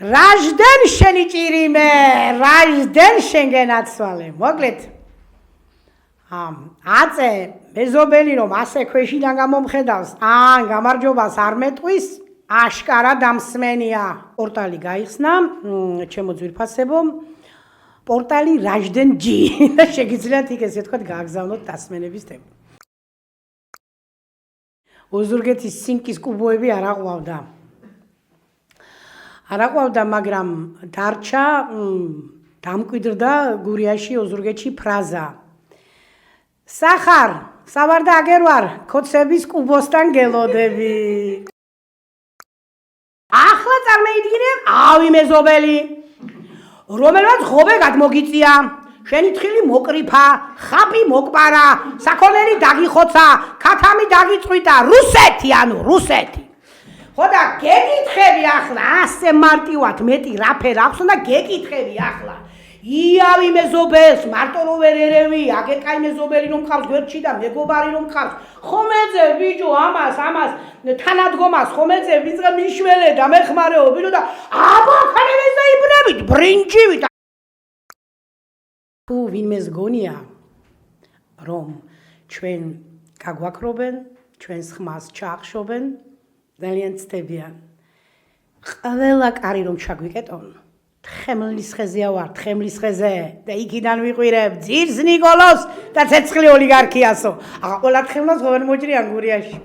Rajden შენი ჭირიმე, Rajden შენგენ აცვალე. მოკლედ. აწე მეზობელი რომ ასე ქვეშიდან გამომხედავს, ან გამარჯობას არ მეტყვის, აშკარა დამსმენია. პორტალი გაიხსნა, ჩემო ძვირფასებო, პორტალი Rajden G. შეგიძლიათ იქ ესე თქვა გააგზავნოთ დასმენების თემა. ოზურგეთის სინკის კუბოები არ აყვავდა. არ აყვავდა, მაგრამ დარჩა დამკვიდრდა გურიაში ოზურგეთში ფრაზა. სახარ, სავარდა აგერვარ, ქოცების კუბოსთან გელოდები. ახლა წარმოიდგინე, ავი მეზობელი, რომელმაც ღობე გადმოგიწია, შენი თხილი მოკრიფა, ხაპი მოკპარა, საქონელი დაგიხოცა, ქათამი დაგიწვიტა, რუსეთი, ანუ რუსეთი. ხო და გეკითხები ახლა, ასე მარტივად მეტი რაფერ აქვს და გეკითხები ახლა. იავი მეზობელს, მარტო რო ვერ ერევი, აგეკაი მეზობელი რომ ყავს გვერდში და მეგობარი რომ ყავს. ხომ ეძებ ბიჭო ამას თანადგომას, ხომ ეძებ ვიწყე მიშველე და მეხმარეო ბიჭო და აბა ხანევეს დაიბრებით, ბრინჯივით. თუ ვინმეს გონია რომ ჩვენ გაგვაქრობენ, ჩვენს ხმას ჩაახშობენ, ძალიან ცდებიან. ყველა კარი რომ ჩაგვიკეტონ, თხემლის ხეზეა ვარ, თხემლის ხეზე და იქიდან ვიყვირებ ძირს ნიკოლოს და ცეცხლი ოლიგარქიასო. აღა ყველა თხემლას ღოვენ მოჭრიან გურიაში.